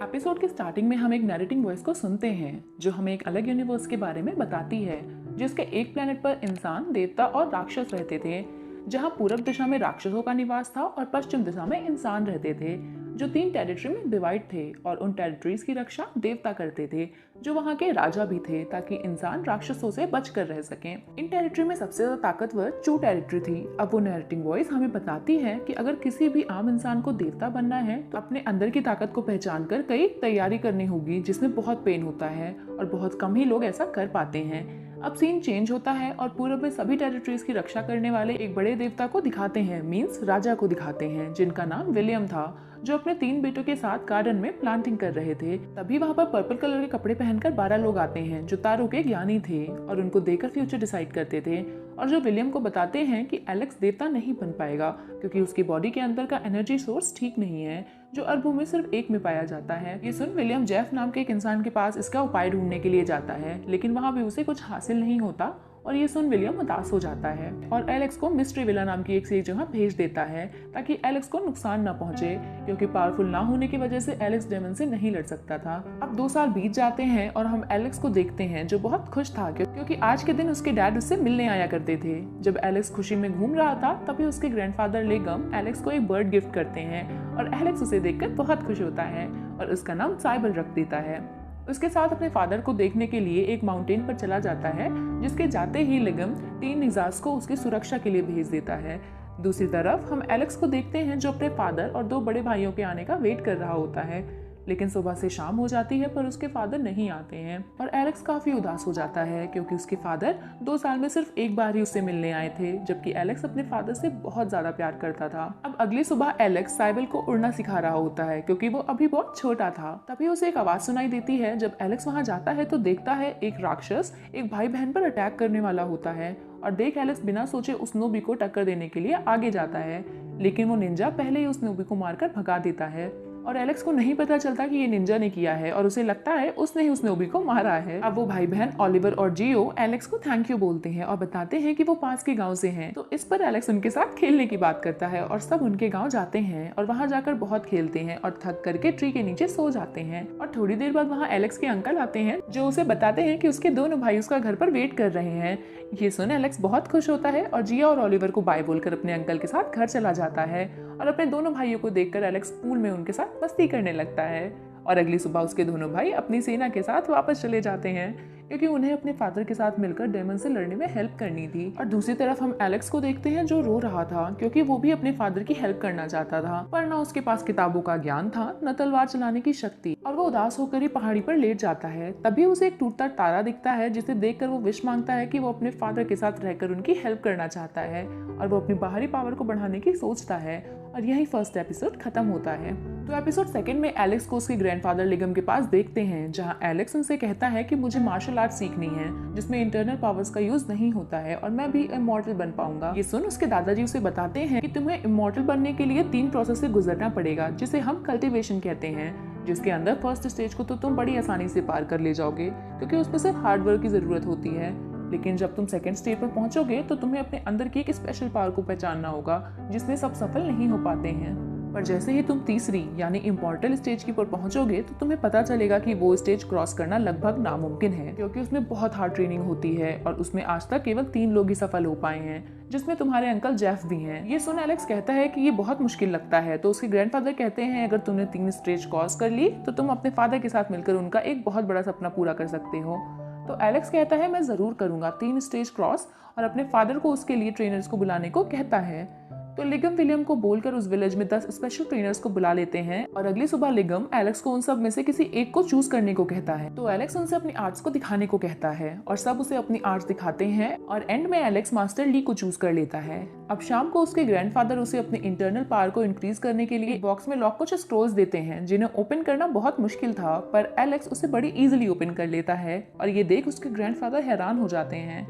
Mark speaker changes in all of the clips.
Speaker 1: Episode के starting में हम एक नैरेटिंग वॉइस को सुनते हैं जो हमें एक अलग यूनिवर्स के बारे में बताती है, जिसके एक प्लेनेट पर इंसान, देवता और राक्षस रहते थे। जहां पूरब दिशा में राक्षसों का निवास था और पश्चिम दिशा में इंसान रहते थे, जो 3 टेरिटरी में डिवाइड थे। और उन टेरिटरीज की रक्षा देवता करते थे, जो वहां के राजा भी थे, ताकि इंसान राक्षसों से बच कर रह सकें। इन टेरिटरी में सबसे ज्यादा ताकतवर चू टेरिटरी थी। अब वो नैरेटिंग वॉइस हमें बताती है कि अगर किसी भी आम इंसान को देवता बनना है तो अपने अंदर की ताकत को पहचान कर कई तैयारी करनी होगी, जिसमें बहुत पेन होता है और बहुत कम ही लोग ऐसा कर पाते हैं। अब सीन चेंज होता है और पूरब में सभी टेरिटरीज की रक्षा करने वाले एक बड़े देवता को दिखाते हैं, मींस राजा को दिखाते हैं, जिनका नाम विलियम था, जो अपने 3 बेटों के साथ गार्डन में प्लांटिंग कर रहे थे। तभी वहां पर पर्पल कलर के कपड़े पहनकर 12 लोग आते हैं, जो तारों के ज्ञानी थे और उनको देखकर फ्यूचर डिसाइड करते थे, और जो विलियम को बताते हैं कि एलेक्स देवता नहीं बन पाएगा क्योंकि उसकी बॉडी के अंदर का एनर्जी सोर्स ठीक नहीं है, जो अरबों में सिर्फ एक में पाया जाता है। ये सुन विलियम जेफ नाम के एक इंसान के पास इसका उपाय ढूंढने के लिए जाता है, लेकिन वहां भी उसे कुछ हासिल नहीं होता और ये सुन विलियम उदास हो जाता है और एलेक्स को मिस्ट्री विला नाम की एक सेफ जगह भेज देता है ताकि एलेक्स को नुकसान न पहुंचे, क्योंकि पावरफुल ना होने की वजह से एलेक्स डेमन से नहीं लड़ सकता था। अब 2 साल बीत जाते हैं और हम एलेक्स को देखते हैं, जो बहुत खुश था क्योंकि आज के दिन उसके डैड उससे मिलने आया करते थे। जब एलेक्स खुशी में घूम रहा था तभी उसके ग्रैंडफादर लेगम एलेक्स को एक बर्ड गिफ्ट करते हैं और एलेक्स उसे देखकर बहुत खुश होता है और उसका नाम साइबल रख देता है। उसके साथ अपने फादर को देखने के लिए एक माउंटेन पर चला जाता है, जिसके जाते ही लेगम 3 निजास को उसकी सुरक्षा के लिए भेज देता है। दूसरी तरफ हम एलेक्स को देखते हैं, जो अपने फादर और 2 बड़े भाइयों के आने का वेट कर रहा होता है, लेकिन सुबह से शाम हो जाती है पर उसके फादर नहीं आते हैं और एलेक्स काफी उदास हो जाता है क्योंकि उसके फादर 2 साल में सिर्फ एक बार ही उससे मिलने आए थे, जबकि एलेक्स अपने फादर से बहुत ज्यादा प्यार करता था। अब अगली सुबह एलेक्स साइबल को उड़ना सिखा रहा होता है क्योंकि वो अभी बहुत छोटा था। तभी उसे एक आवाज सुनाई देती है। जब एलेक्स वहां जाता है तो देखता है एक राक्षस एक भाई बहन पर अटैक करने वाला होता है और देख एलेक्स बिना सोचे उस नोबी को टक्कर देने के लिए आगे जाता है, लेकिन वो निंजा पहले ही उस नोबी को मारकर भगा देता है और एलेक्स को नहीं पता चलता कि ये निंजा ने किया है और उसे लगता है उसने ही उस नोबी को मारा है। अब वो भाई बहन ओलिवर और जियो एलेक्स को थैंक यू बोलते हैं और बताते हैं कि वो पास के गांव से हैं। तो इस पर एलेक्स उनके साथ खेलने की बात करता है और सब उनके गांव जाते हैं और वहां जाकर बहुत खेलते हैं और थक करके ट्री के नीचे सो जाते हैं। और थोड़ी देर बाद वहाँ एलेक्स के अंकल आते हैं, जो उसे बताते हैं कि उसके दोनों भाई उसका घर पर वेट कर रहे हैं। ये सुन एलेक्स बहुत खुश होता है और जिया और ओलिवर को बाय बोलकर अपने अंकल के साथ घर चला जाता है और अपने दोनों भाइयों को देखकर एलेक्स पूल में उनके साथ मस्ती करने लगता है। और अगली सुबह उसके दोनों भाई अपनी सेना के साथ वापस चले जाते हैं क्योंकि उन्हें अपने फादर के साथ मिलकर डेमन से लड़ने में हेल्प करनी थी। और दूसरी तरफ हम एलेक्स को देखते हैं, जो रो रहा था क्योंकि वो भी अपने फादर की हेल्प करना चाहता था, पर ना उसके पास किताबों का ज्ञान था न तलवार चलाने की शक्ति, और वो उदास होकर ही पहाड़ी पर लेट जाता है। तभी उसे एक टूटता तारा दिखता है, जिसे देखकर वो विश मांगता है कि वो अपने फादर के साथ रहकर उनकी हेल्प करना चाहता है और वो अपनी बाहरी पावर को बढ़ाने की सोचता है। और यही फर्स्ट एपिसोड खत्म होता है। तो एपिसोड 2 में एलेक्स को उसके ग्रैंडफादर लेगम के पास देखते हैं, जहां एलेक्स उनसे कहता है कि मुझे मार्शल आर्ट सीखनी है जिसमें इंटरनल पावर्स का यूज नहीं होता है और मैं भी इमॉर्टल बन पाऊंगा। ये सुन उसके दादाजी उसे बताते हैं कि तुम्हें इमॉर्टल बनने के लिए 3 प्रोसेस से गुजरना पड़ेगा, जिसे हम कल्टिवेशन कहते हैं, जिसके अंदर फर्स्ट स्टेज को तो तुम बड़ी आसानी से पार कर ले जाओगे क्योंकि उसमें सिर्फ हार्डवर्क की जरूरत होती है, लेकिन जब तुम सेकंड स्टेज पर पहुंचोगे तो तुम्हें अपने अंदर की एक स्पेशल पावर को पहचानना होगा जिसमें सब सफल नहीं हो पाते हैं। पर जैसे ही तुम तीसरी यानी इम्पोर्टल स्टेज की पर पहुंचोगे तो तुम्हें पता चलेगा कि वो स्टेज क्रॉस करना लगभग नामुमकिन है, क्योंकि उसमें बहुत हार्ड ट्रेनिंग होती है और उसमें आज तक केवल 3 लोग ही सफल हो पाए हैं, जिसमें तुम्हारे अंकल जेफ भी हैं। ये सुन एलेक्स कहता है कि ये बहुत मुश्किल लगता है, तो उसके ग्रैंडफादर कहते हैं अगर तुमने 3 स्टेज क्रॉस कर ली तो तुम अपने फादर के साथ मिलकर उनका एक बहुत बड़ा सपना पूरा कर सकते हो। तो एलेक्स कहता है मैं जरूर करूंगा 3 स्टेज क्रॉस, और अपने फादर को उसके लिए ट्रेनर्स को बुलाने को कहता है। तो लिगम विलियम को बोलकर उस विलेज में 10 स्पेशल ट्रेनर्स को बुला लेते हैं और अगली सुबह लिगम एलेक्स को उन सब में से किसी एक को चूज करने को कहता है। तो एलेक्स उनसे अपनी आर्ट्स को दिखाने को कहता है और सब उसे अपनी आर्ट्स दिखाते हैं और एंड में एलेक्स मास्टर ली को चूज कर लेता है। अब शाम को उसके ग्रैंडफादर उसे अपने इंटरनल पावर को इंक्रीज करने के लिए बॉक्स में लॉक कुछ स्क्रोल्स देते हैं, जिन्हें ओपन करना बहुत मुश्किल था, पर एलेक्स उसे बड़ी इजीली ओपन कर लेता है और ये देख उसके ग्रैंडफादर हैरान हो जाते हैं।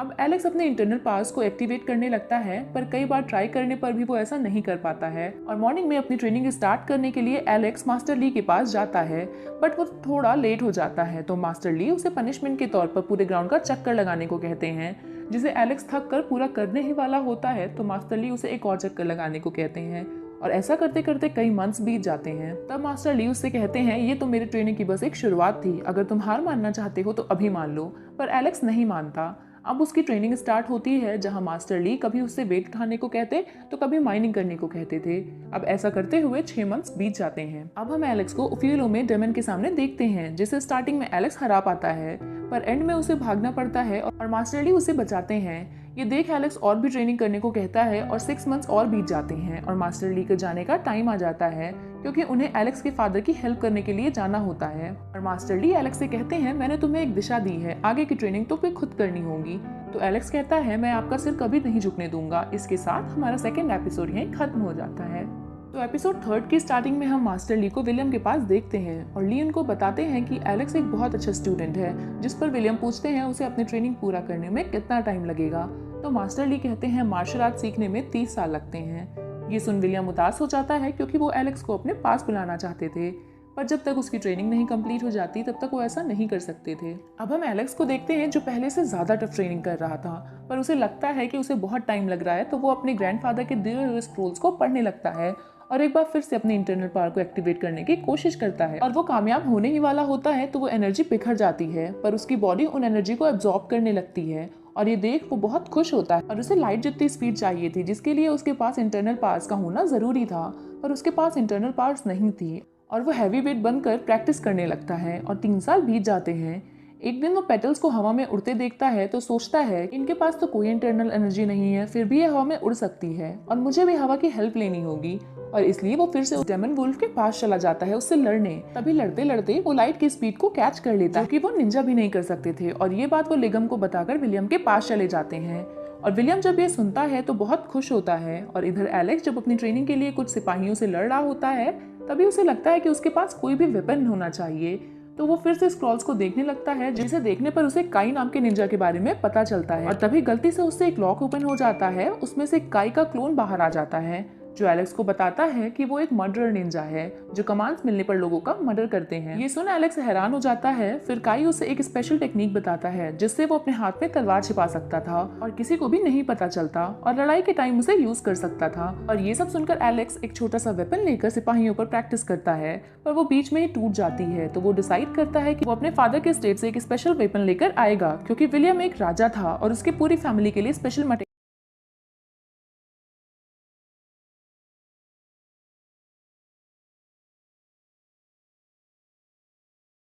Speaker 1: अब एलेक्स अपने इंटरनल पावर्स को एक्टिवेट करने लगता है, पर कई बार ट्राई करने पर भी वो ऐसा नहीं कर पाता है और मॉर्निंग में अपनी ट्रेनिंग स्टार्ट करने के लिए एलेक्स मास्टर ली के पास जाता है, बट वो थोड़ा लेट हो जाता है। तो मास्टर ली उसे पनिशमेंट के तौर पर पूरे ग्राउंड का चक्कर लगाने को कहते हैं, जिसे एलेक्स थक कर पूरा करने ही वाला होता है। तो मास्टर ली उसे एक और चक्कर लगाने को कहते हैं और ऐसा करते करते कई मंथ्स बीत जाते हैं। तब मास्टर ली उससे कहते हैं, ये तो मेरी ट्रेनिंग की बस एक शुरुआत थी, अगर तुम हार मानना चाहते हो तो अभी मान लो। पर एलेक्स नहीं मानता। अब उसकी ट्रेनिंग स्टार्ट होती है, जहां मास्टर ली कभी उससे वेट उठाने को कहते तो कभी माइनिंग करने को कहते थे। अब ऐसा करते हुए 6 मंथ्स बीत जाते हैं। अब हम एलेक्स को ओफियोलो में डेमन के सामने देखते हैं, जिसे स्टार्टिंग में एलेक्स हरा पाता है, पर एंड में उसे भागना पड़ता है और मास्टर ली उसे बचाते हैं। ये देख एलेक्स और भी ट्रेनिंग करने को कहता है और 6 मंथ्स और बीत जाते हैं और मास्टर ली के जाने का टाइम आ जाता है, क्योंकि उन्हें एलेक्स के फादर की हेल्प करने के लिए जाना होता है। और मास्टर ली एलेक्स से कहते हैं, मैंने तुम्हें एक दिशा दी है, आगे की ट्रेनिंग तो फिर खुद करनी होगी। तो एलेक्स कहता है, मैं आपका सिर कभी नहीं झुकने दूंगा। इसके साथ हमारा सेकेंड एपिसोड यहीं खत्म हो जाता है। तो एपिसोड 3 की स्टार्टिंग में हम मास्टर ली को विलियम के पास देखते हैं और ली उनको बताते हैं कि एलेक्स एक बहुत अच्छा स्टूडेंट है, जिस पर विलियम पूछते हैं उसे अपनी ट्रेनिंग पूरा करने में कितना टाइम लगेगा। तो मास्टर ली कहते हैं, मार्शल आर्ट सीखने में 30 साल लगते हैं। ये सुन विलियम उदास हो जाता है, क्योंकि वो एलेक्स को अपने पास बुलाना चाहते थे, पर जब तक उसकी ट्रेनिंग नहीं कंप्लीट हो जाती तब तक वो ऐसा नहीं कर सकते थे। अब हम एलेक्स को देखते हैं, जो पहले से ज़्यादा टफ ट्रेनिंग कर रहा था, पर उसे लगता है कि उसे बहुत टाइम लग रहा है, तो वो अपने ग्रैंडफादर के दिए हुए स्क्रोल्स को पढ़ने लगता है और एक बार फिर से अपनी इंटरनल पावर को एक्टिवेट करने की कोशिश करता है। और वो कामयाब होने ही वाला होता है, तो वो एनर्जी बिखर जाती है, पर उसकी बॉडी उन एनर्जी को एब्जॉर्ब करने लगती है और ये देख वो बहुत खुश होता है। और उसे लाइट जितनी स्पीड चाहिए थी, जिसके लिए उसके पास इंटरनल पावर्स का होना जरूरी था, पर उसके पास इंटरनल पावर्स नहीं थी और वो हैवी वेट बनकर प्रैक्टिस करने लगता है। और 3 साल बीत जाते हैं। एक दिन वो पेटल्स को हवा में उड़ते देखता है तो सोचता है, इनके पास तो कोई इंटरनल एनर्जी नहीं है, फिर भी ये हवा में उड़ सकती है और मुझे भी हवा की हेल्प लेनी होगी। और इसलिए वो फिर से उस डेमन वुल्फ के पास चला जाता है उससे लड़ने। तभी लड़ते लड़ते वो लाइट की स्पीड को कैच कर लेता है, जो कि वो निंजा भी नहीं कर सकते थे। और ये बात वो लिगम को बताकर विलियम के पास चले जाते हैं। और विलियम जब ये सुनता है तो बहुत खुश होता है। और इधर एलेक्स जब अपनी ट्रेनिंग के लिए कुछ सिपाहियों से लड़ रहा होता है, तभी उसे लगता है कि उसके पास कोई भी वेपन होना चाहिए। तो वो फिर से स्क्रॉल्स को देखने लगता है, जिसे देखने पर उसे काई नाम के निंजा के बारे में पता चलता है। और तभी गलती से उससे एक लॉक ओपन हो जाता है, उसमें से काई का क्लोन बाहर आ जाता है, जो एलेक्स को बताता है कि वो एक मर्डरर निंजा है, जो कमांड्स मिलने पर लोगों का मर्डर करते हैं। ये सुन एलेक्स हैरान हो जाता है। फिर काई उसे एक स्पेशल टेक्निक बताता है, जिससे वो अपने हाथ में तलवार छिपा सकता था और किसी को भी नहीं पता चलता, और लड़ाई के टाइम उसे यूज कर सकता था। और ये सब सुनकर एलेक्स एक छोटा सा वेपन लेकर सिपाहियों पर प्रैक्टिस करता है, पर वो बीच में ही टूट जाती है। तो वो डिसाइड करता है कि वो अपने फादर के स्टेट से एक स्पेशल वेपन लेकर आएगा, क्योंकि विलियम एक राजा था और उसकी पूरी फैमिली के लिए स्पेशल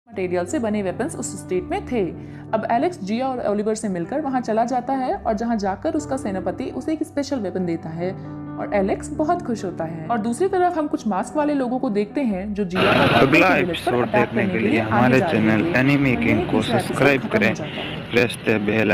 Speaker 1: मटेरियल से बने वेपन्स उस स्टेट में थे। अब एलेक्स जिया और ओलिवर से मिलकर वहां चला जाता है और जहां जाकर उसका सेनापति उसे एक स्पेशल वेपन देता है और एलेक्स बहुत खुश होता है। और दूसरी तरफ हम कुछ मास्क वाले लोगों को देखते हैं, जो जिया का
Speaker 2: अगला एपिसोड देखने के लिए हमारे चैनल एनिमी किंग को सब्सक्राइब करें, प्रेस द बेल